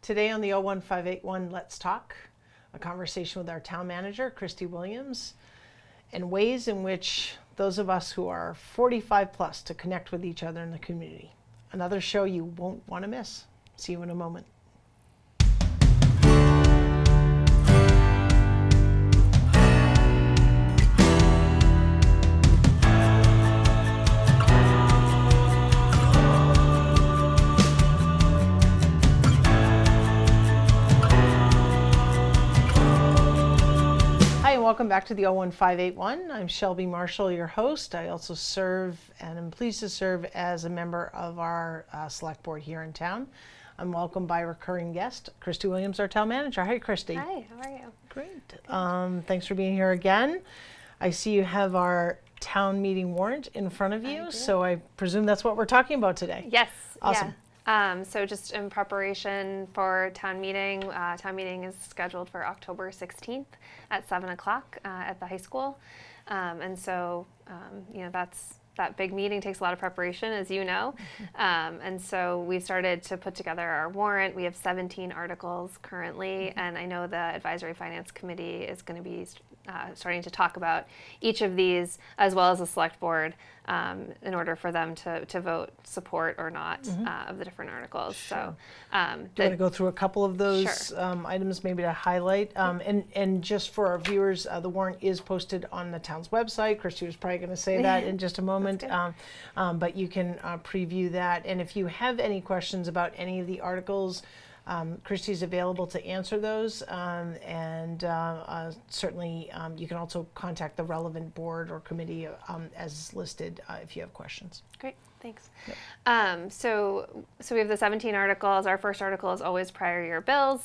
Today on the 01581 Let's Talk, a conversation with our Town Manager Kristi Williams, and ways in which those of us who are 45 plus to connect with each other in the community. Another show you won't want to miss. See you in a moment. Welcome back to the 01581. I'm Shelby Marshall, your host. I also serve and am pleased to serve as a member of our select board here in town. I'm welcomed by recurring guest, Kristi Williams, our town manager. Hi, Kristi. Hi, how are you? Great. Thanks for being here again. I see you have our town meeting warrant in front of you, so I presume that's what we're talking about today. Yes. Awesome. Yeah. So just in preparation for town meeting is scheduled for October 16th at 7 o'clock at the high school. That big meeting takes a lot of preparation, as you know. And so we started to put together our warrant. We have 17 articles currently, and I know the Advisory Finance Committee is going to be starting to talk about each of these, as well as the select board, in order for them to vote support or not of the different articles. Sure. So, do you want to go through a couple of those items maybe to highlight? And just for our viewers, the warrant is posted on the town's website. Kristi was probably going to say that in just a moment, but you can preview that. And if you have any questions about any of the articles, Kristi's available to answer those, and certainly you can also contact the relevant board or committee as listed if you have questions. Great, thanks. Yep. So we have the 17 articles. Our first article is always prior year bills,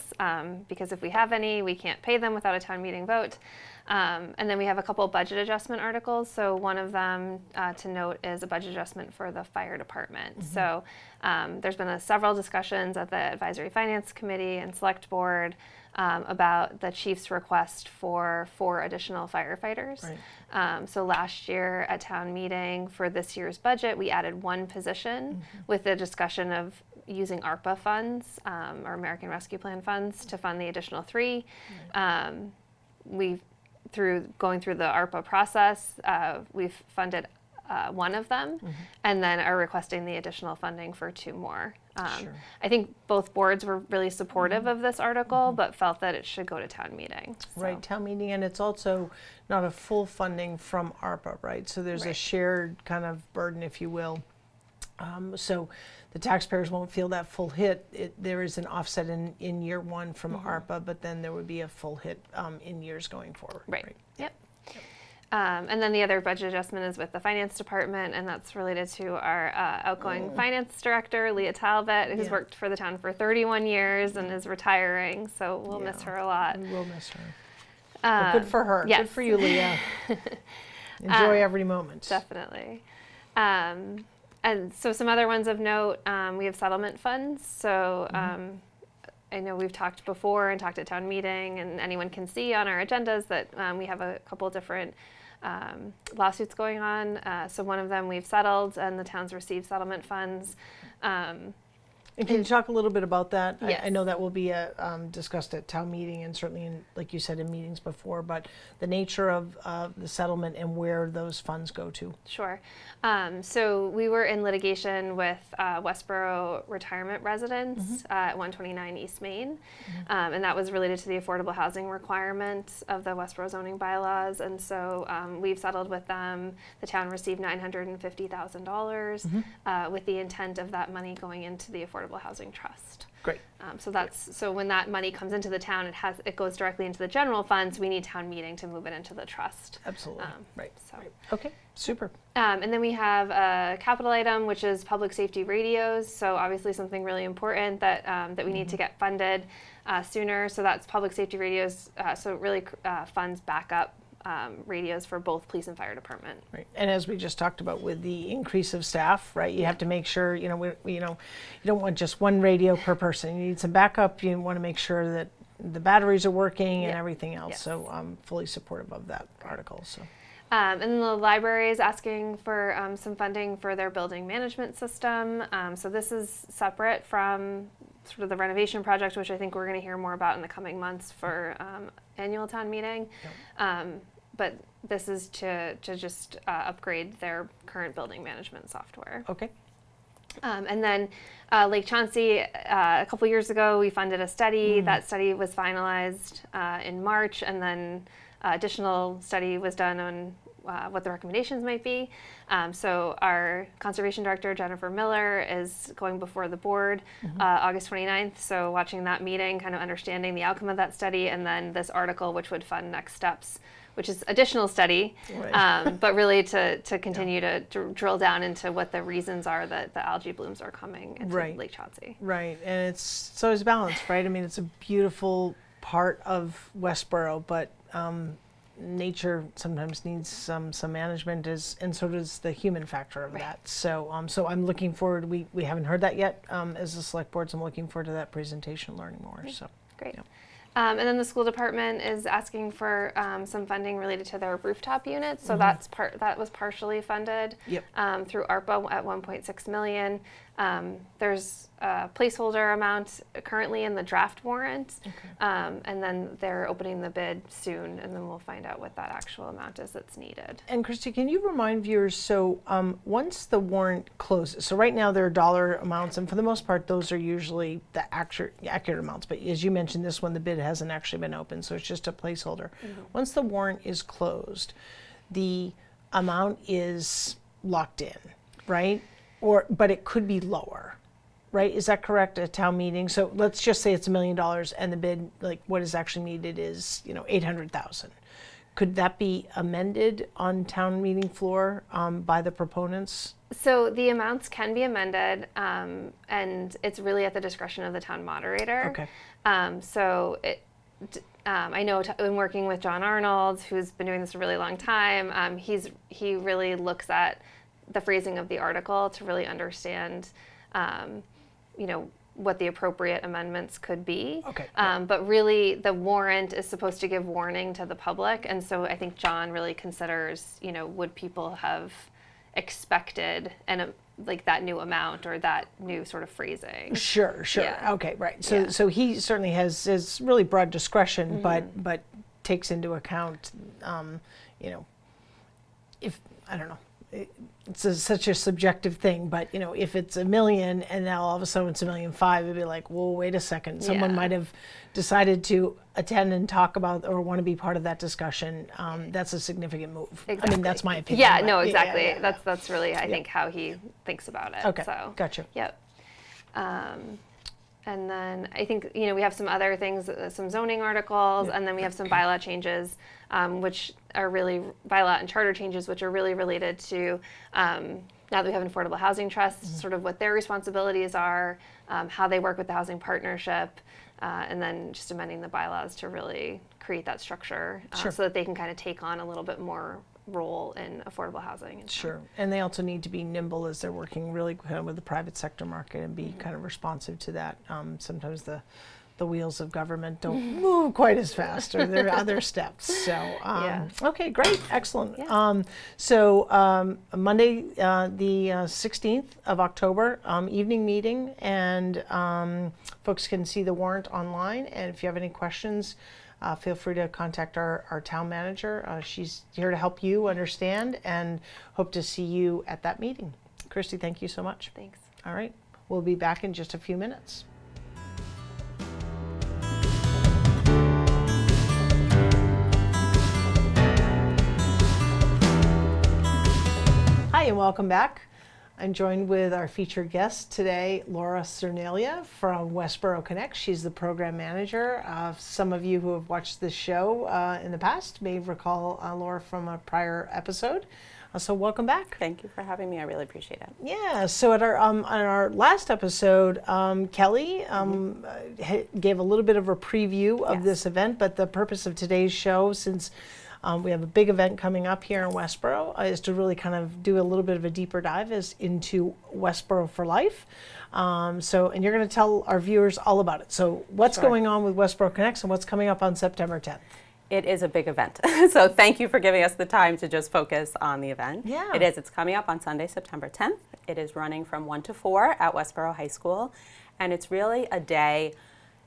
because if we have any, we can't pay them without a town meeting vote. And then we have a couple budget adjustment articles. So one of them to note is a budget adjustment for the fire department. So there's been several discussions at the Advisory Finance Committee and Select Board about the chief's request for 4 additional firefighters. Right. So last year at town meeting for this year's budget, we added 1 position with the discussion of using ARPA funds or American Rescue Plan funds to fund the additional 3. Right. Going through the ARPA process, we've funded 1 of them, and then are requesting the additional funding for 2 more. Sure. I think both boards were really supportive of this article, but felt that it should go to town meeting. So. Right, town meeting, and it's also not a full funding from ARPA, right? So there's a shared kind of burden, if you will. So the taxpayers won't feel that full hit. There is an offset in year 1 from ARPA, but then there would be a full hit in years going forward. Right. Yep. And then the other budget adjustment is with the finance department, and that's related to our outgoing finance director, Leah Talbot, who's worked for the town for 31 years and is retiring, so we'll miss her a lot. We will miss her. Well, good for her. Yes. Good for you, Leah. Enjoy every moment. Definitely. And so some other ones of note, we have settlement funds. So I know we've talked before and talked at town meeting, and anyone can see on our agendas that we have a couple different lawsuits going on. So one of them we've settled, and the town's received settlement funds. And can you talk a little bit about that? Yes. I know that will be discussed at town meeting and certainly, like you said, in meetings before, but the nature of the settlement and where those funds go to. Sure. So we were in litigation with Westborough retirement residents at 129 East Main, and that was related to the affordable housing requirement of the Westborough zoning bylaws. And so we've settled with them. The town received $950,000 with the intent of that money going into the Affordable Housing Trust. Great. So when that money comes into the town, it goes directly into the general funds. We need town meeting to move it into the trust. Absolutely. Right. So. Right. Okay. Super. And then we have a capital item, which is public safety radios. So obviously something really important that we need to get funded sooner. So that's public safety radios. So it really funds backup radios for both police and fire department. Right, and as we just talked about with the increase of staff, right, you have to make sure, you don't want just one radio per person. You need some backup. You want to make sure that the batteries are working and everything else. Yes. So I'm fully supportive of that article. So. And then the library is asking for some funding for their building management system. So this is separate from sort of the renovation project, which I think we're going to hear more about in the coming months for annual town meeting. Yep. But this is to just upgrade their current building management software. Okay. And then Lake Chauncey, a couple years ago, we funded a study. That study was finalized in March, and then additional study was done on what the recommendations might be. So our conservation director, Jennifer Miller, is going before the board August 29th. So watching that meeting, kind of understanding the outcome of that study, and then this article, which would fund next steps, which is additional study, Right. but really to continue to drill down into what the reasons are that the algae blooms are coming into Right. Lake Chauncey. Right, and it's always balanced, right? I mean, it's a beautiful part of Westborough, but nature sometimes needs some management, and so does the human factor of that. So so I'm looking forward. We haven't heard that yet as the select boards. I'm looking forward to that presentation, learning more. So Great. Yep. And then the school department is asking for some funding related to their rooftop units. So that was partially funded Yep. through ARPA at $1.6 million. There's a placeholder amount currently in the draft warrant, and then they're opening the bid soon, and then we'll find out what that actual amount is that's needed. And Kristi, can you remind viewers, so once the warrant closes, so right now there are dollar amounts, and for the most part, those are usually the accurate amounts, but as you mentioned, this one, the bid hasn't actually been opened, so it's just a placeholder. Once the warrant is closed, the amount is locked in, right? But it could be lower, right? Is that correct at town meeting? So let's just say it's $1 million and the bid, like what is actually needed is, 800,000. Could that be amended on town meeting floor by the proponents? So the amounts can be amended, and it's really at the discretion of the town moderator. Okay. I know in working with John Arnold, who's been doing this a really long time, he really looks at the phrasing of the article to really understand, what the appropriate amendments could be. Okay. But really, the warrant is supposed to give warning to the public, and so I think John really considers, would people have expected like that new amount or that new sort of phrasing. Sure. Yeah. Okay, right. So he certainly has really broad discretion, but takes into account, if I don't know. It's such a subjective thing, but if it's $1 million and now all of a sudden it's $1.5 million, it'd be like, well, wait a second. Someone might have decided to attend and talk about or want to be part of that discussion. That's a significant move. Exactly. I mean, that's my opinion. Yeah, no, exactly. Yeah. That's really, I think, how he thinks about it. Okay, So, gotcha. Yep. And then I think, we have some other things, some zoning articles, and then we have some bylaw changes, which are really bylaw and charter changes, which are really related to, now that we have an affordable housing trust, sort of what their responsibilities are, how they work with the housing partnership, and then just amending the bylaws to really create that structure so that they can kind of take on a little bit more role in affordable housing. And Sure, and they also need to be nimble as they're working really kind of with the private sector market and be kind of responsive to that. Sometimes the wheels of government don't move quite as fast, or there are other steps. So, okay, great, excellent. Yeah. Monday, the 16th of October, evening meeting, and folks can see the warrant online. And if you have any questions, feel free to contact our town manager. She's here to help you understand, and hope to see you at that meeting. Kristi, thank you so much. Thanks. All right, we'll be back in just a few minutes. Hi, and welcome back. I'm joined with our featured guest today, Laura Cerniglia from Westborough Connects. She's the program manager. Some of you who have watched this show in the past may recall Laura from a prior episode. So welcome back. Thank you for having me. I really appreciate it. Yeah. So at on our last episode, Kelly gave a little bit of a preview of this event, but the purpose of today's show, since we have a big event coming up here in Westborough, is to really kind of do a little bit of a deeper dive into Westborough for Life. And you're going to tell our viewers all about it. So what's going on with Westborough Connects and what's coming up on September 10th? It is a big event. So thank you for giving us the time to just focus on the event. Yeah. It is. It's coming up on Sunday, September 10th. It is running from 1 to 4 at Westborough High School. And it's really a day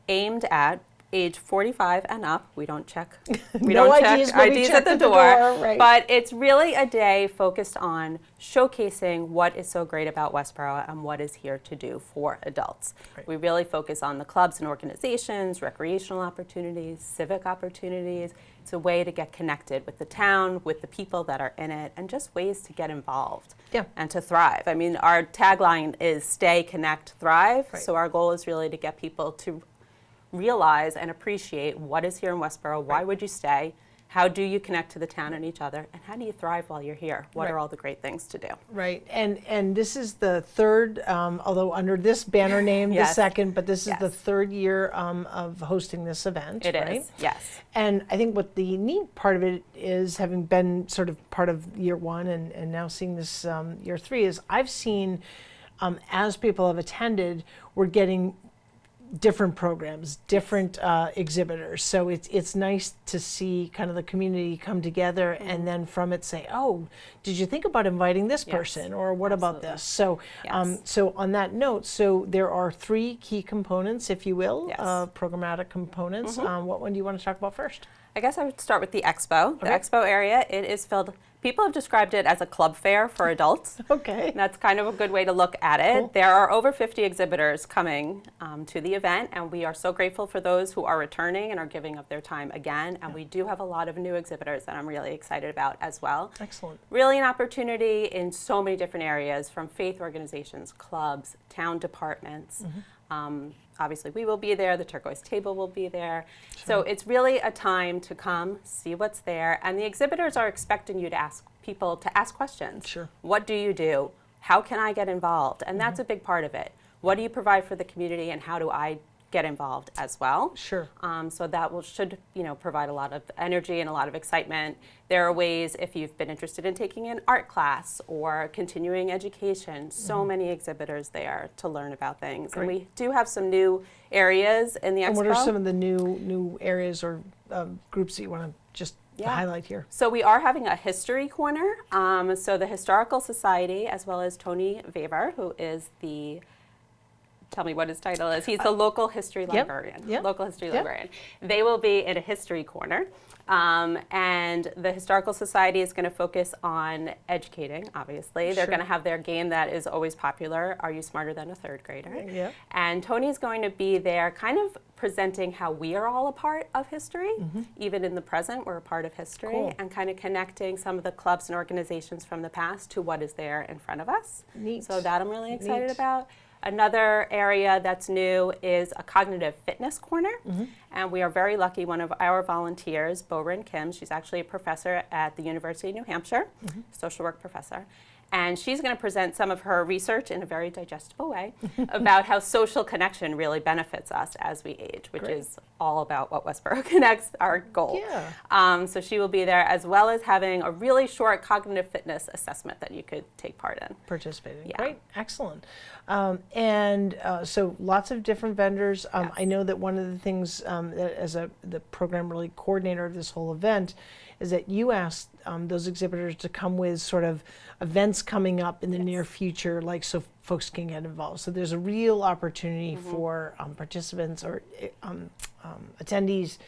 aimed at age 45 and up. We don't check. We No don't IDs, check but we IDs check at the at the door. right. But it's really a day focused on showcasing what is so great about Westborough and what is here to do for adults. Right. We really focus on the clubs and organizations, recreational opportunities, civic opportunities. It's a way to get connected with the town, with the people that are in it, and just ways to get involved and to thrive. I mean, our tagline is stay, connect, thrive. Right. So our goal is really to get people to realize and appreciate what is here in Westborough. Why would you stay? How do you connect to the town and each other? And how do you thrive while you're here? What are all the great things to do? Right, and this is the third, although under this banner name, the Yes. second, but this is the Yes. third year of hosting this event, It right? is, yes. And I think what the neat part of it is, having been sort of part of year one and now seeing this year three, is I've seen, as people have attended, we're getting different programs, different exhibitors. So it's nice to see kind of the community come together and then from it say, oh, did you think about inviting this person, or what about this? So so on that note, so there are three key components, if you will, programmatic components. What one do you want to talk about first? I guess I would start with the expo. The expo area, it is filled, people have described it as a club fair for adults. Okay. And that's kind of a good way to look at it. Cool. There are over 50 exhibitors coming to the event, and we are so grateful for those who are returning and are giving of their time again. And we do have a lot of new exhibitors that I'm really excited about as well. Excellent. Really an opportunity in so many different areas, from faith organizations, clubs, town departments. Obviously, we will be there. The turquoise table will be there. So it's really a time to come, see what's there. And the exhibitors are expecting you to ask people to ask questions. Sure. What do you do? How can I get involved? And that's a big part of it. What do you provide for the community, and how do I get involved as well? Sure. So that should provide a lot of energy and a lot of excitement. There are ways, if you've been interested in taking an art class or continuing education, so many exhibitors there to learn about things. Great. And we do have some new areas in the expo. And what are some of the new areas or groups that you want to just highlight here? So we are having a history corner. So the Historical Society, as well as Tony Weber, who is the, tell me what his title is. He's the local history librarian. Local history librarian. They will be in a history corner. And the Historical Society is going to focus on educating, obviously. They're going to have their game that is always popular, Are You Smarter Than a Third Grader? Yeah. And Tony's going to be there kind of presenting how we are all a part of history. Even in the present, we're a part of history. Cool. And kind of connecting some of the clubs and organizations from the past to what is there in front of us. Neat. So that I'm really excited Neat. about. Another area that's new is a cognitive fitness corner. And we are very lucky, one of our volunteers, Bo-Rin Kim, she's actually a professor at the University of New Hampshire, social work professor. And she's going to present some of her research in a very digestible way about how social connection really benefits us as we age, which is all about what Westborough Connects, our goal. Yeah. So she will be there, as well as having a really short cognitive fitness assessment that you could take part in. Participating. Yeah. Great. Excellent. So lots of different vendors. I know that one of the things that as the program really coordinator of this whole event is that you asked those exhibitors to come with sort of events coming up in the near future, like so folks can get involved. So there's a real opportunity for participants or attendees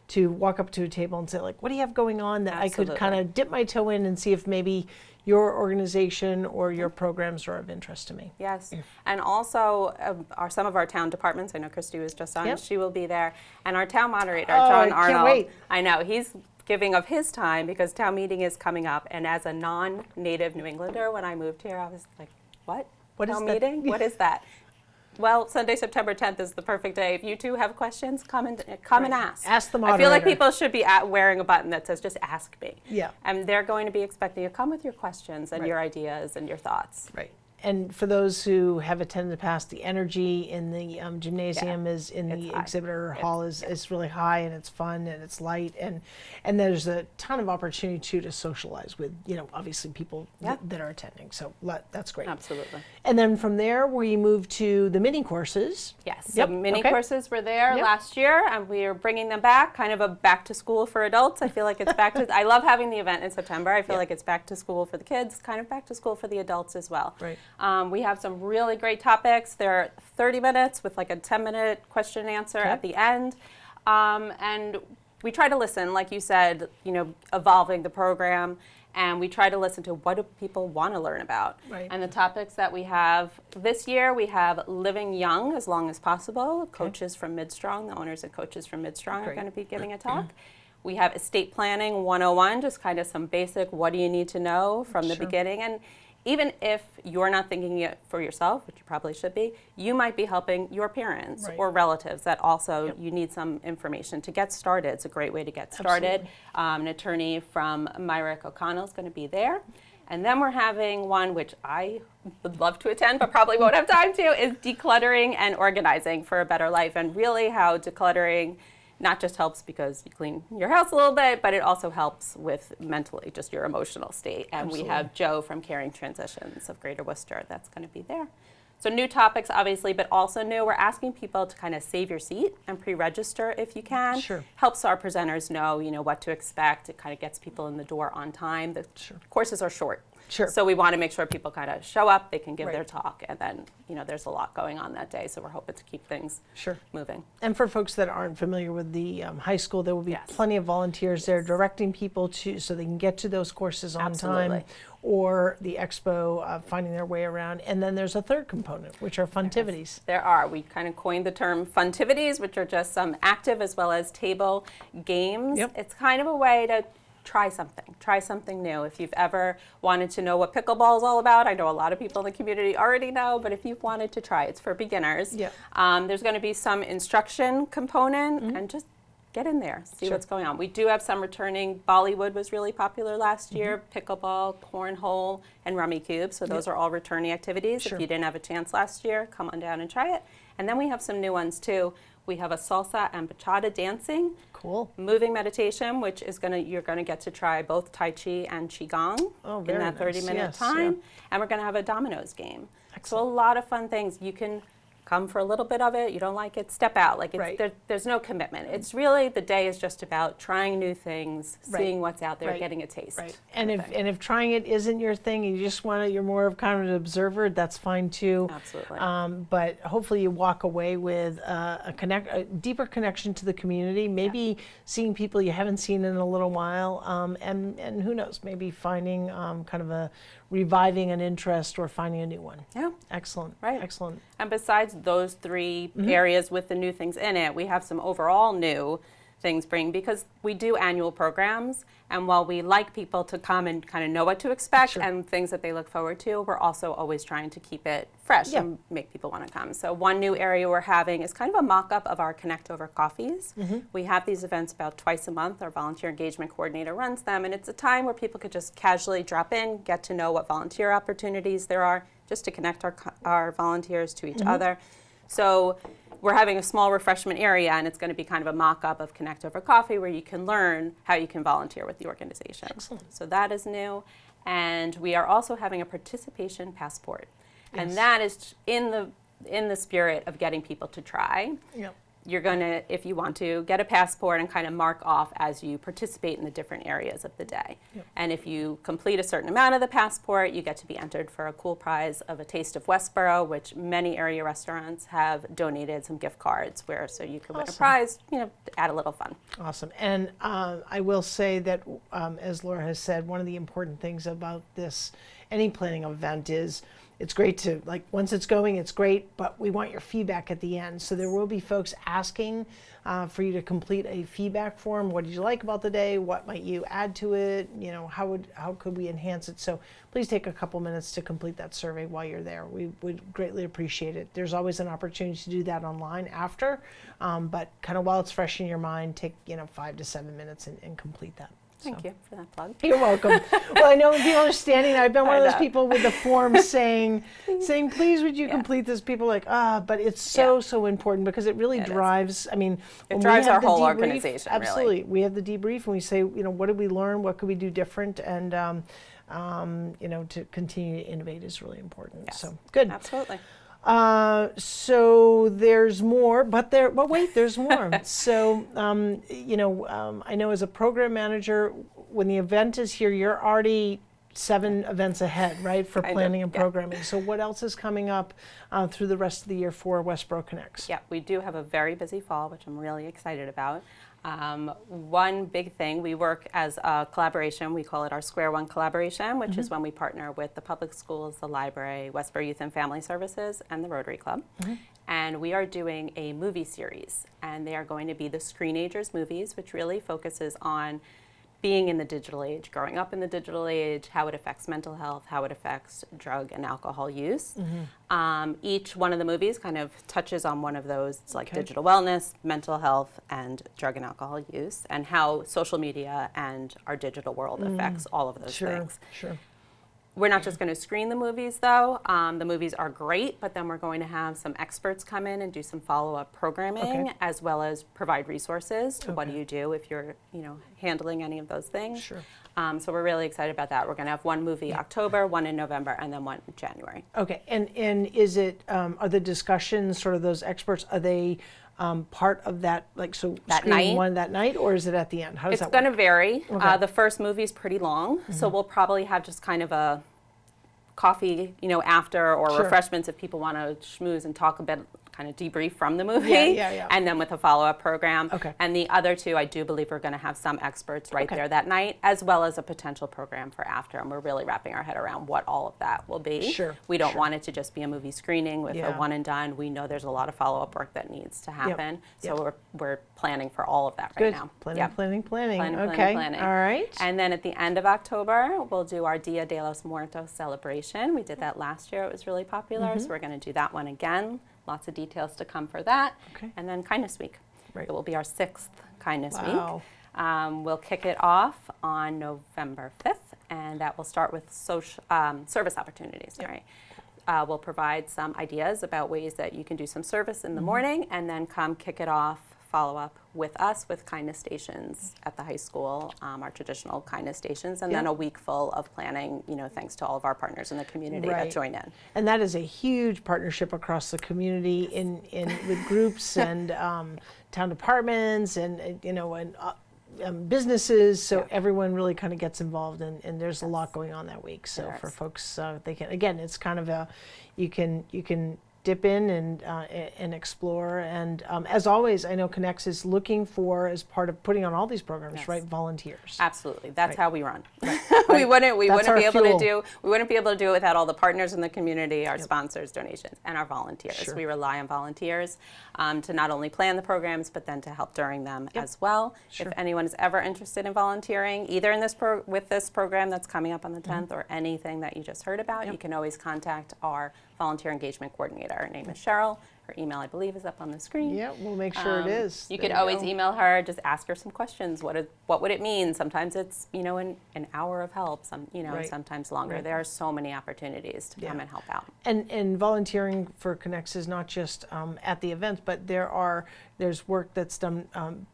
to walk up to a table and say, like, what do you have going on that I could kind of dip my toe in and see if maybe your organization or your programs are of interest to me. Yes, and also some of our town departments. I know Kristi was just on. She will be there, and our town moderator, John Arnold. Can't wait. I know he's giving of his time because town meeting is coming up. And as a non-native New Englander, when I moved here, I was like, "What? What is town that?" meeting? What is that?" Well, Sunday, September 10th is the perfect day. If you two have questions, come and ask. Ask the I feel like moderator. people should be wearing a button that says, just ask me. Yeah. And they're going to be expecting you to come with your questions and your ideas and your thoughts. Right. And for those who have attended the past, the energy in the gymnasium is in the high. exhibitor hall is really high, and it's fun and it's light, and there's a ton of opportunity too to socialize with obviously people that are attending. So that's great. Absolutely. And then from there we move to the mini courses. Yes. Yep. So mini Okay. courses were there Yep. last year, and we are bringing them back. Kind of a back to school for adults. I feel like it's back to. I love having the event in September. I feel like it's back to school for the kids, kind of back to school for the adults as well. Right. We have some really great topics. They're 30 minutes with like a 10-minute question and answer at the end. And we try to listen, like you said, evolving the program. And we try to listen to what do people want to learn about. Right. And the topics that we have this year, we have living young as long as possible. Coaches from Midstrong, the owners and coaches from Midstrong are going to be giving a talk. We have estate planning 101, just kind of some basic what do you need to know from the beginning. And even if you're not thinking it for yourself, which you probably should be, you might be helping your parents or relatives that also you need some information to get started. It's a great way to get started. An attorney from Myrick O'Connell is going to be there. And then we're having one which I would love to attend but probably won't have time to, is decluttering and organizing for a better life, and really how decluttering not just helps because you clean your house a little bit, but it also helps with mentally, just your emotional state. And we have Joe from Caring Transitions of Greater Worcester that's going to be there. So new topics, obviously, but also new. We're asking people to kind of save your seat and pre-register if you can. Sure. Helps our presenters know, what to expect. It kind of gets people in the door on time. The courses are short. Sure. So we want to make sure people kind of show up, they can give their talk, and then, there's a lot going on that day, so we're hoping to keep things moving. And for folks that aren't familiar with the high school, there will be plenty of volunteers there directing people so they can get to those courses on time, or the expo, finding their way around. And then there's a third component, which are funtivities. There are. We kind of coined the term funtivities, which are just some active as well as table games. It's kind of a way to try something new. If you've ever wanted to know what pickleball is all about, I know a lot of people in the community already know, but if you've wanted to try, it's for beginners. There's going to be some instruction component, and just get in there, see what's going on. We do have some returning. Bollywood was really popular last year, pickleball, cornhole, and rummy cube. So those are all returning activities. If you didn't have a chance last year, come on down and try it. And then we have some new ones too. We have a salsa and bachata dancing. Cool. Moving meditation, which is you're gonna get to try both Tai Chi and Qigong in that 30-minute time. And we're gonna have a dominoes game. So a lot of fun things. You can come for a little bit of it. You don't like it, step out. Like there's no commitment. It's really, the day is just about trying new things, seeing what's out there, getting a taste. And if trying it isn't your thing, and you just you're more of kind of an observer, that's fine too. Absolutely. But hopefully you walk away with a deeper connection to the community. Maybe seeing people you haven't seen in a little while, and who knows, maybe finding kind of reviving an interest or finding a new one. Excellent. Excellent. And besides those three areas with the new things in it, we have some overall new things because we do annual programs, and while we like people to come and kind of know what to expect and things that they look forward to, we're also always trying to keep it fresh and make people want to come. So one new area we're having is kind of a mock-up of our Connect Over coffees. We have these events about twice a month. Our volunteer engagement coordinator runs them, and it's a time where people could just casually drop in, get to know what volunteer opportunities there are, just to connect our volunteers to each other. So we're having a small refreshment area, and it's going to be kind of a mock-up of Connect Over Coffee where you can learn how you can volunteer with the organization. Excellent. So that is new. And we are also having a participation passport. And that is in the spirit of getting people to try. You're going to, if you want to, get a passport and kind of mark off as you participate in the different areas of the day. And if you complete a certain amount of the passport, you get to be entered for a cool prize of a Taste of Westborough, which many area restaurants have donated some gift cards so you can win a prize, to add a little fun. Awesome. And I will say that, as Laura has said, one of the important things about any planning event is, it's great to, once it's going, it's great, but we want your feedback at the end. So there will be folks asking for you to complete a feedback form. What did you like about the day? What might you add to it? How could we enhance it? So please take a couple minutes to complete that survey while you're there. We would greatly appreciate it. There's always an opportunity to do that online after, but kind of while it's fresh in your mind, take 5 to 7 minutes and complete that. Thank you for that plug. You're welcome. Well, I know when people are standing there, I've been one of those people with the form saying, please would you complete this? People are like, but it's so important because it really drives, it drives our whole organization. Absolutely. Really. We have the debrief and we say, what did we learn? What could we do different? And, to continue to innovate is really important. Yes. So good. Absolutely. So there's more, but wait, there's more. So, I know as a program manager, when the event is here, you're already 7 events ahead, right, for planning and yeah. programming. So what else is coming up through the rest of the year for Westborough Connects? Yeah, we do have a very busy fall, which I'm really excited about. One big thing, we work as a collaboration, we call it our Square One collaboration, which is when we partner with the public schools, the library, Westborough Youth and Family Services, and the Rotary Club. And we are doing a movie series, and they are going to be the Screenagers movies, which really focuses on being in the digital age, growing up in the digital age, how it affects mental health, how it affects drug and alcohol use. Each one of the movies kind of touches on one of those. It's like digital wellness, mental health, and drug and alcohol use, and how social media and our digital world affects all of those things. Sure. We're not just going to screen the movies, though. The movies are great, but then we're going to have some experts come in and do some follow-up programming, as well as provide resources to what do you do if you're, handling any of those things. Sure. So we're really excited about that. We're going to have one movie October, one in November, and then one in January. Okay, and is it, are the discussions, sort of those experts, are they part of that, like, so That screening night? one that night, or is it at the end? How does It's that going to work? vary. Okay. The first movie is pretty long, so we'll probably have just kind of a coffee, after, or Sure. refreshments if people want to schmooze and talk a bit, kind of debrief from the movie. Yeah. And then with a follow-up program. Okay. And the other two, I do believe we're going to have some experts right there that night, as well as a potential program for after. And we're really wrapping our head around what all of that will be. Sure, We don't want it to just be a movie screening with a Yeah. one and done. We know there's a lot of follow-up work that needs to happen. So Yep. we're planning for all of that right Good. now. Planning, Yep. planning. Planning. All right. And then at the end of October, we'll do our Dia de los Muertos celebration. We did that last year. It was really popular, so we're going to do that one again. Lots of details to come for that. Okay. And then Kindness Week. Right. It will be our 6th Kindness Wow. Week. We'll kick it off on November 5th, and that will start with service opportunities. Right. We'll provide some ideas about ways that you can do some service in the morning, and then come kick it off, follow up with us with kindness stations at the high school, our traditional kindness stations, and then a week full of planning, thanks to all of our partners in the community that join in. And that is a huge partnership across the community in with groups and town departments and businesses, so everyone really kind of gets involved, and there's a lot going on that week. So for folks, they can, again, it's kind of you can dip in and explore. And as always, I know Connects is looking for, as part of putting on all these programs, right, volunteers. Absolutely, that's how we run. Right. we wouldn't That's our be able fuel. to do it without all the partners in the community, our sponsors, donations, and our volunteers. Sure. We rely on volunteers to not only plan the programs, but then to help during them as well. Sure. If anyone is ever interested in volunteering, either in this with this program that's coming up on the 10th or anything that you just heard about, you can always contact our volunteer engagement coordinator. Her name is Cheryl. Her email, I believe, is up on the screen. Yeah, we'll make sure it is. You There could always go. email her, just ask her some questions. What would it mean? Sometimes it's, an hour of help, Right. sometimes longer. Right. There are so many opportunities to come and help out. And volunteering for Connects is not just at the events, but there's work that's done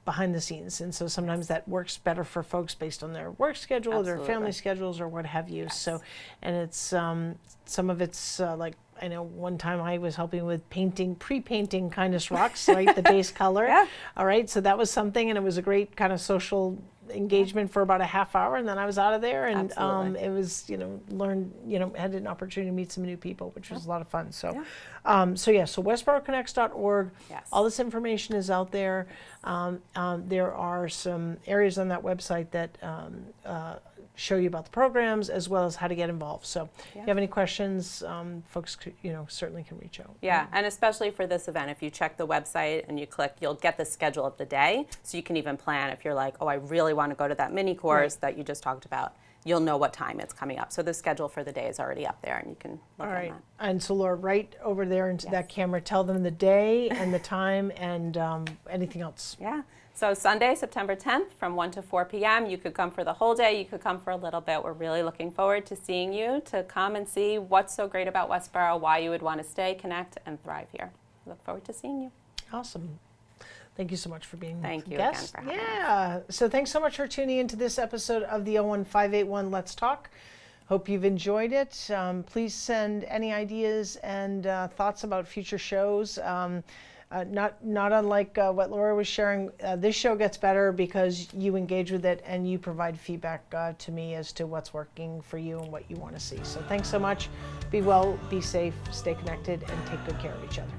behind the scenes, and so sometimes that works better for folks based on their work schedule, their family schedules, or what have you. So, and it's some of it's like, I know one time I was helping with pre-painting kindness rocks, right, the base color. All right, so that was something, and it was a great kind of social engagement for about a half hour, and then I was out of there, and it was, had an opportunity to meet some new people, which was a lot of fun. So, so westboroughconnects.org. All this information is out there. There are some areas on that website that show you about the programs as well as how to get involved. So if you have any questions, folks certainly can reach out. Yeah, and especially for this event, if you check the website and you click, you'll get the schedule of the day, so you can even plan if you're like, oh, I really want to go to that mini course that you just talked about. You'll know what time it's coming up. So the schedule for the day is already up there, and you can look All on right. that. And so Laura, right over there into that camera, tell them the day and the time and anything else. Yeah. So Sunday, September 10th from 1 to 4 p.m. You could come for the whole day. You could come for a little bit. We're really looking forward to seeing you, to come and see what's so great about Westborough, why you would want to stay, connect, and thrive here. Look forward to seeing you. Awesome. Thank you so much for being Thank a you guest. again for having Yeah. So thanks so much for tuning into this episode of the 01581 Let's Talk. Hope you've enjoyed it. Please send any ideas and thoughts about future shows not unlike what Laura was sharing, this show gets better because you engage with it and you provide feedback to me as to what's working for you and what you want to see. So thanks so much. Be well, be safe, stay connected, and take good care of each other.